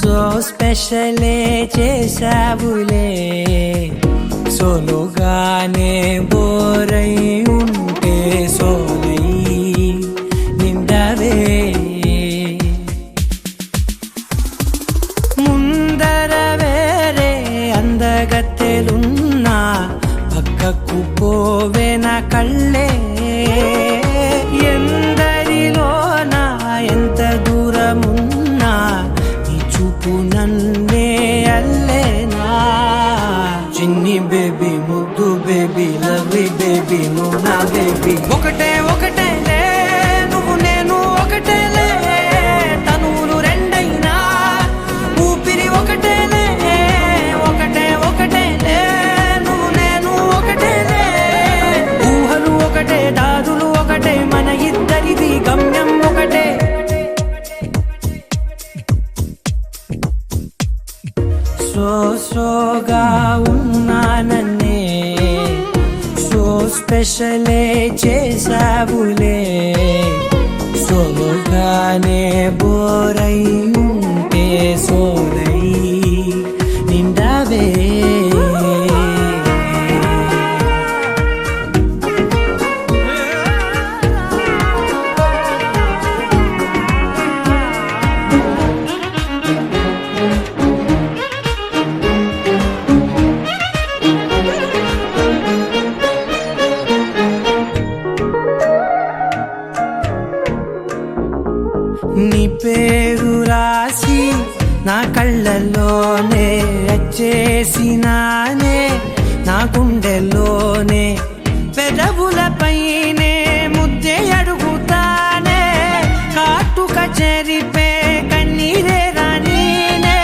So స్పెషలే చేసావులే సోలోగానే బోరై ఉంటే సోలై నిండవే ముందర వేరే అందగత్తెలున్నా పక్కకు పోవే నా కళ్ళే ఎందరిలోనా ఎంత దూరమున్నా నీ చూపు నన్నే అల్లేనా చిన్ని బేబీ ముద్దు బేబీ లవ్లీ బేబీ నువ్వు నా బేబీ ఒకటే ఒకటేలే నువ్వు నేను ఒకటేలే తనువులు రెండైనా ఊపిరి ఒకటేలే ఒకటే ఒకటేలే నువ్వు నేను ఒకటేలే ఊహలు ఒకటే దారులు ఒకటే మన ఇద్దరిది గమ్యం ఒకటే సోగా ఉన్నానన్నే సో స్పెషలే చేసావులే సోలోగానే బోరై ఉంటే సోలై నిండవే నీ పేరు రాసి నా కళ్ళల్లోనే వచ్చేసినానే నా గుండెల్లోనే పెదవులపైనే ముద్దే అడుగుతానే కాటుక చెరిపే కన్నీరే రానీనే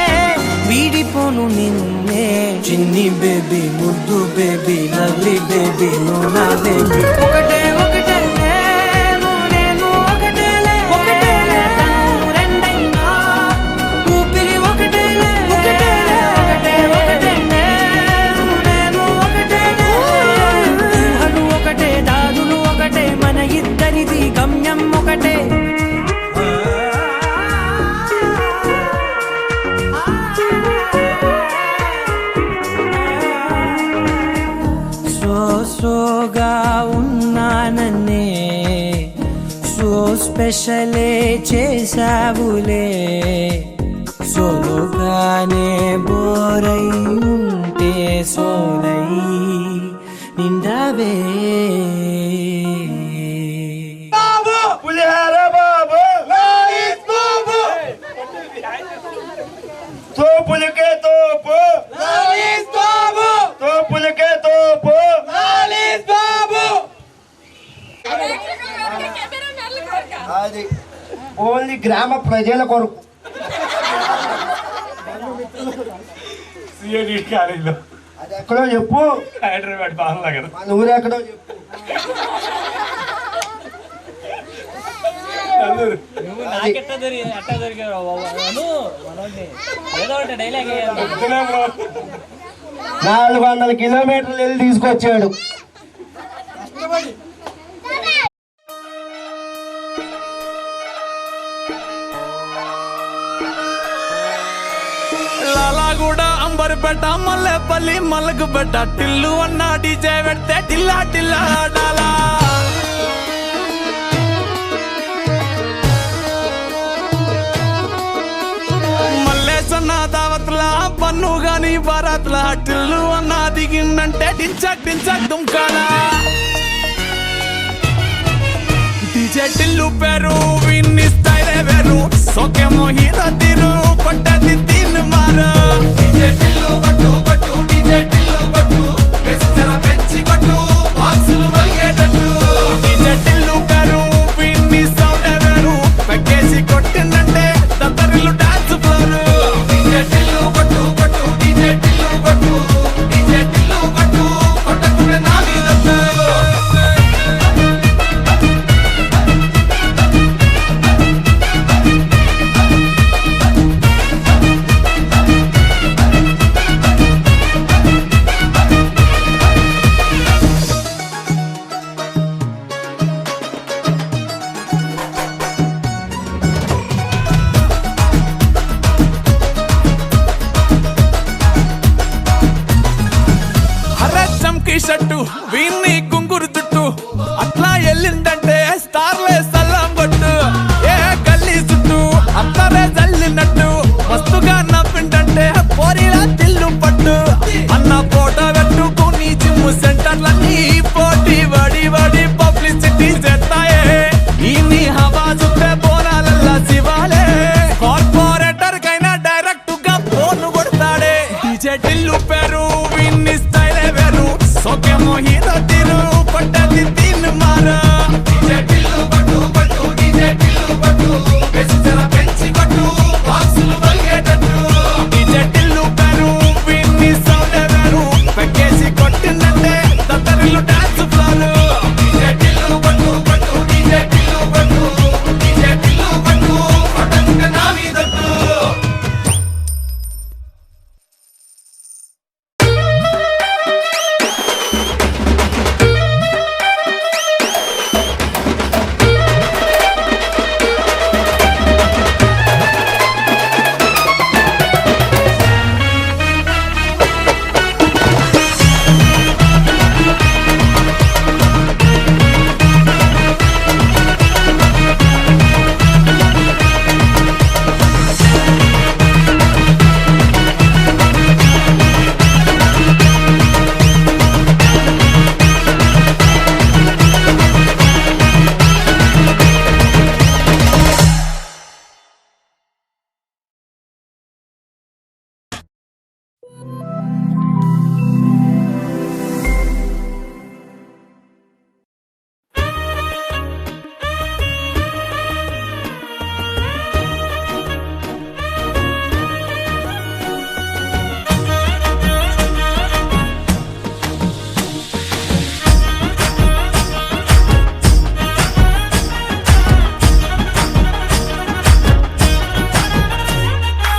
వీడిపోను నిన్నే చిన్ని బేబీ ముద్దు బేబీ లవ్లీ బేబీ నువ్వు నా బేబీ ఒకటే ఒకటే గమ్యం ఒకటే సోగా ఉన్నానన్నే సో స్పెషలే చేసావులే సోలోగానే బోరై ఉంటే సోలై నిండవే తోపులకే తోపు తోపులకే తోపు అది ఓన్లీ గ్రామ ప్రజల కొరకు కాలేజీలో అది ఎక్కడో చెప్పు హైదరాబాద్ బాగా కదా మన ఊరు ఎక్కడో చెప్పు నువ్వు నాకెట్ట అట్ట దొరికావు 400 కిలోమీటర్లు వెళ్ళి తీసుకొచ్చాడు లాలాగూడ అంబర్పేట మల్లెపల్లి మల్లకుపేట టిల్లు అన్న డీజే పెడితే టిల్లా టిల్లా డాలా మల్లేసన్న దావత్ల పన్ను గాని భారత్ల టిల్లు అన్న దిగిందంటే టించక్ టించక్ దుంకాలా డీజే టిల్లు పేరు విన్ని స్టైల్ వేరు సోకేమో హీరో తీరు కొట్టది తీన్ మారు డీజే టిల్లు కొట్టు కొట్టు డీజే టిల్లు కొట్టు వెచ్చర పెంచి కొట్టు బాక్సులు వల్గేటట్టు డీజే టిల్లు పేరు విన్ని సౌండ్ వేరు పెక్కేసి కొట్టిందంటే దత్తరిల్లు డాన్స్ ఫ్లోర్ డీజే టిల్లు కొట్టు కొట్టు డీజే టిల్లు కొట్టు డీజే టిల్లు కొట్టు కొట్టకునే నా మీద డీజే టిల్లు పేరు విన్ని స్టైల్ వేరు సోకే మోహిత తీరు కొట్టది తీన్ మార డీజే టిల్లు కొట్టు కొట్టు డీజే టిల్లు కొట్టు బెస్సర పెంచి కొట్టు బాక్సులు వల్గేటట్టు డీజే టిల్లు పేరు విన్ని సౌండ్ వేరు పెకేసి కొట్టిందంటే తత్తరిల్లు డాన్స్ ఫ్లోర్ డీజే టిల్లు కొట్టు కొట్టు డీజే టిల్లు కొట్టు డీజే టిల్లు కొట్టు కొట్టంగ నా మీదట్టు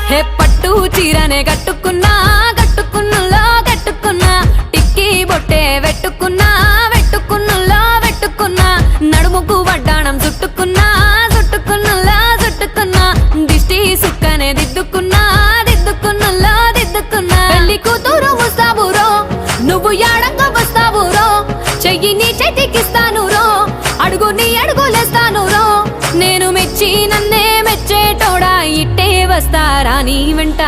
హే పట్టు చీరనే కట్టుకున్నా కట్టుకున్నులో కట్టుకున్నా టిక్కీ బొట్టే వెట్టుకున్నా వెట్టుకున్నులో వెట్టుకున్నా నడుముకు వడ్డాణం చుట్టుకున్నా చుట్టుకున్నులో చుట్టుకున్నా దిష్టి సుక్కనే దిద్దుకున్నా దిద్దుకున్నులో దిద్దుకున్నా పెళ్లి కూతురు వస్తావురో నువ్వు యాడంగా వస్తావురో చెయ్యి నీ చేతికిస్తాను రో అడుగు నీ అడుగులేస్తాను రో నేను మెచ్చి నన్నే మెచ్చేటోడా ఇట్టే వస్తారా నీ వెంట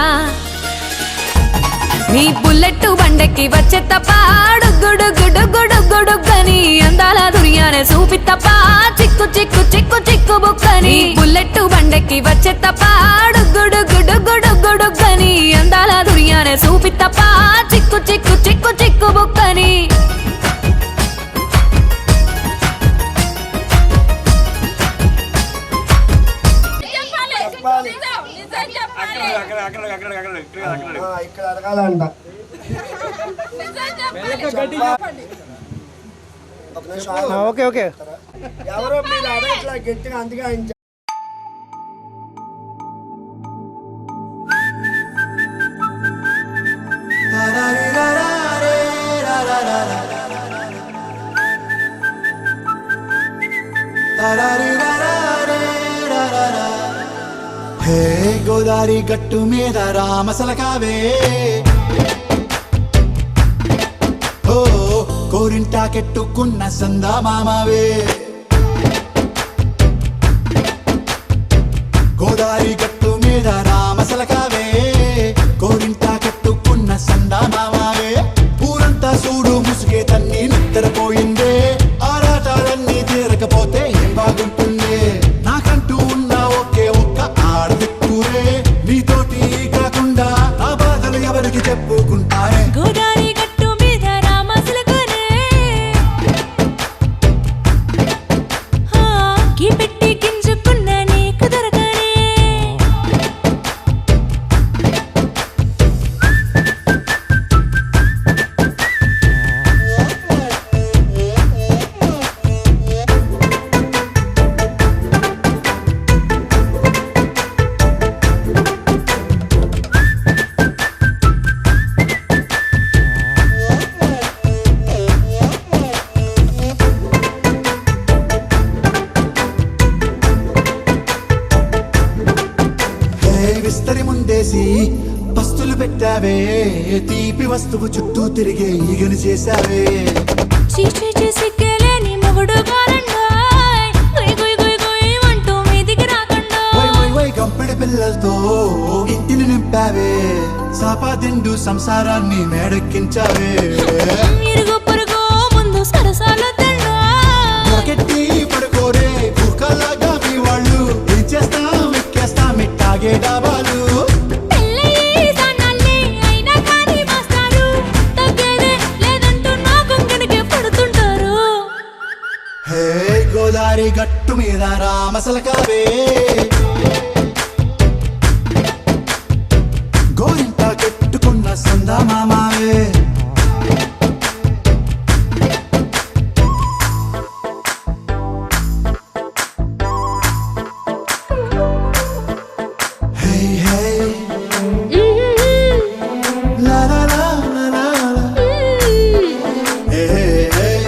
నీ బుల్లెట్ బండెక్కి వచ్చే తప్ప గుడుగుడుగుడుగుడుగుడుగని అందాల దుర్యానే చూపి తప్ప చిక్కు చిక్కు చిక్కు చిక్కు బుక్కని బుల్లెట్ బండెక్కి వచ్చే తప్ప గుడుగుడుగుడుగుడుగని అందాల దుర్యానే చూపి తప్ప చిక్కు చిక్కు చిక్కు చిక్కు బుక్కని చెప్పాలి ఇక్కడ అడగాలంట ఒక నిమిషం ఆగు. ఓకే ఓకే ఎవరో మీరు అడగట్లా గట్టిగా అందుకే ఆయన హే గోదారి గట్టు మీద రామసలకావే ఓ కోరింటా కెట్టుకున్న సందా మామావే గోదారి గట్టు మీద రామసలకావే కోరింటా కెట్టుకున్న సందా మామావే ఊరంతా చూడు ముసుగే తన్ని నిద్రపోయిందే ఆరాటాలన్నీ తీరకపోతే ఏం బాగుంటుందే నాకంటూ ఉన్న ఒకే ఒక్క ఆడదిక్కురే నీతోటి కాకుండా నా బాధలు ఎవరికి చెప్పుకుంటారే గోదారి గట్టు మీద రామసలకనే కి పెట్టి గింజుకున్న నీకు దొరకనే విస్తరి ముందేసి పస్తులు పెట్టావే తీపి వస్తువు చుట్టూ తిరిగే ఈగను చేశావే చీచీ చేసి కేలేని మొగుడు కాలండాయ్ గుయ్ గుయ్ గుయ్ గుయ్ అంటూ మీదికి రాకుండా వై గంపెడి పిల్లలతో ఇంటిని నింపావే సాపాదిండు సంసారాన్ని మేడెక్కించావే ఇరుగు పొరుగు ముందు సరసాల తండా పొరకెట్టి పడుకోరే కుక్కలాగా మీ వాళ్ళు ఏం చేస్తాం ఎక్కేస్తాం ఇట్టాగే డాబాలు పెళ్ళయి సన్నాళ్ళి అయినా కానీ గోదావరి గట్టు మీద రామసలకావే గోరింట కెట్టుకున్న సందమామావే Hey, hey, la la la la la la. Hey, hey, hey,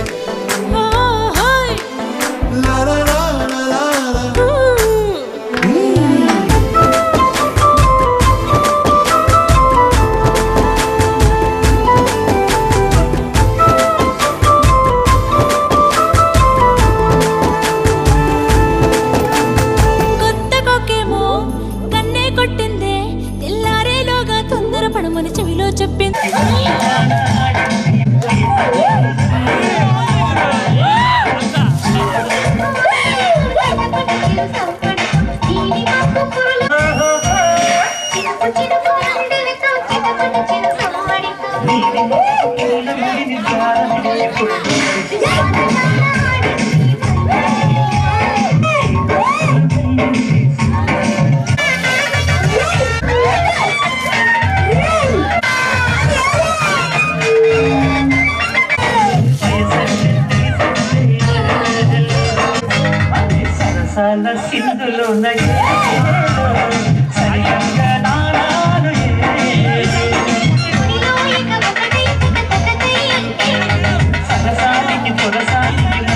la la la la la la. కొత్త కొక్కేమో కన్నే కొట్టిందే తెల్లారేలోగా తొందర పడమని చెవిలో చెప్పింది సరసాల సింధులు సరసానికి పురసానికి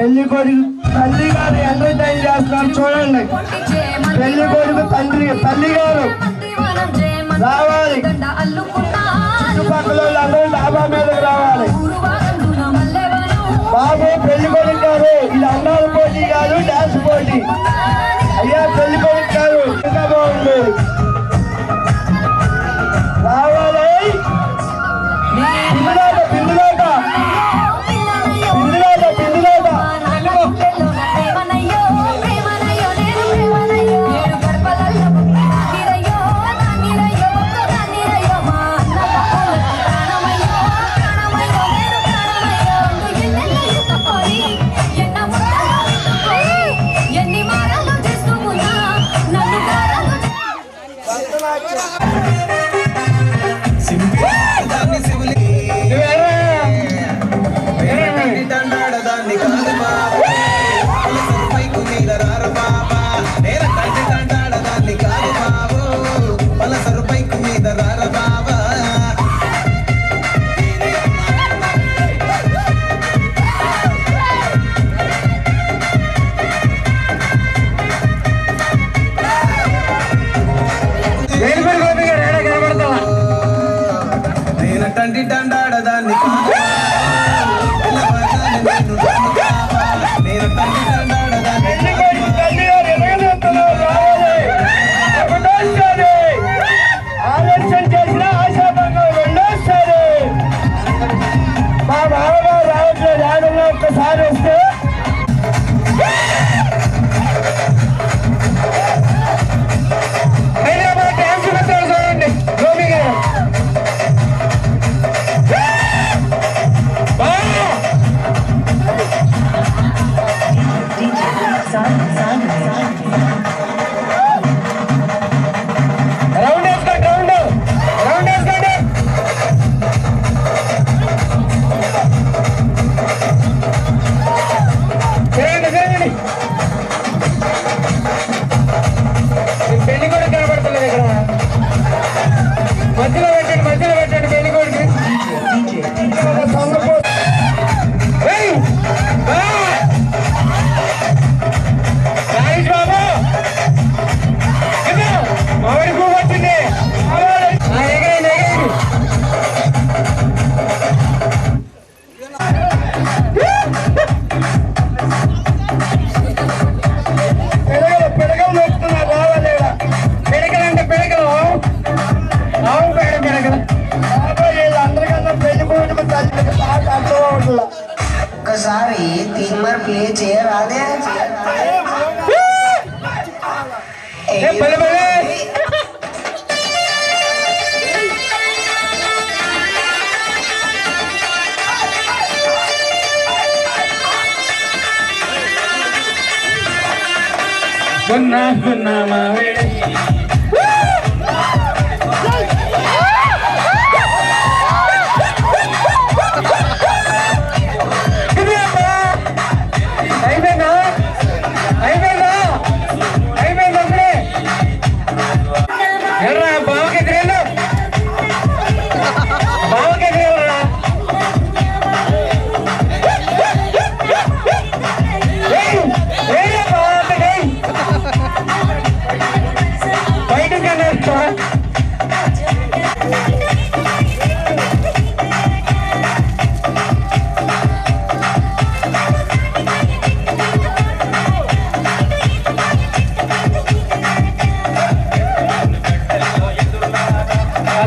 పెళ్లి కొడుకు తల్లి గారు ఎంటర్టైన్ చేస్తున్నారు చూడండి. పెళ్లి కొడుకు తల్లి గారు రావాలి, చుట్టుపక్కల వాళ్ళందరూ డాబా మీదకి రావాలి. బాబు పెళ్లి కొడుకు గారు, ఇది అందాల పోటీ కాదు, డాన్స్ పోటీ. అయ్యా పెళ్లి కొడుకు గారు ఇంకా బాగుంది, రావాలి. బిందులాట ఆలస్యం చేసిన ఆశాభంగం వెళ్ళొస్తారు. మా బావగారు రావట్లేదు, ఆడలో ఒక్కసారి వస్తే హైదరాబాద్ డ్యాన్స్ చూపిస్తారు చూడండి. గోపి గారు రౌండ్ వేసుకోండి, రౌండ్ వేసుకోండి. తిరగండి. పెళ్లి కూడా కనబడుతుంది ఇక్కడ. మధ్యలో పెట్టండి పెళ్లి కొడుకు. రాజేష్ బాబు మామిడి పువ్వు వచ్చింది, ఎగరండి. పిడకలు నొక్కుతున్నా బాగాలి. పిడకలంటే పిడకలు, ఆవు పేడ పిడకలు. అందరికన్నా పెళ్లి కొడుకు తల్లి బాగా అర్థం అవుతుందా. ఒకసారి తీన్మార్ ప్లే చేయరాదే.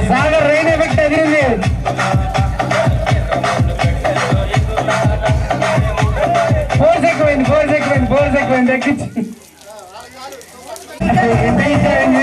సాగర్ రైన్ ఎఫెక్ట్ ఎదిరింది. ఫోర్స్ ఎక్కువైంది. ఎక్కించి ఎంత ఇచ్చారండి?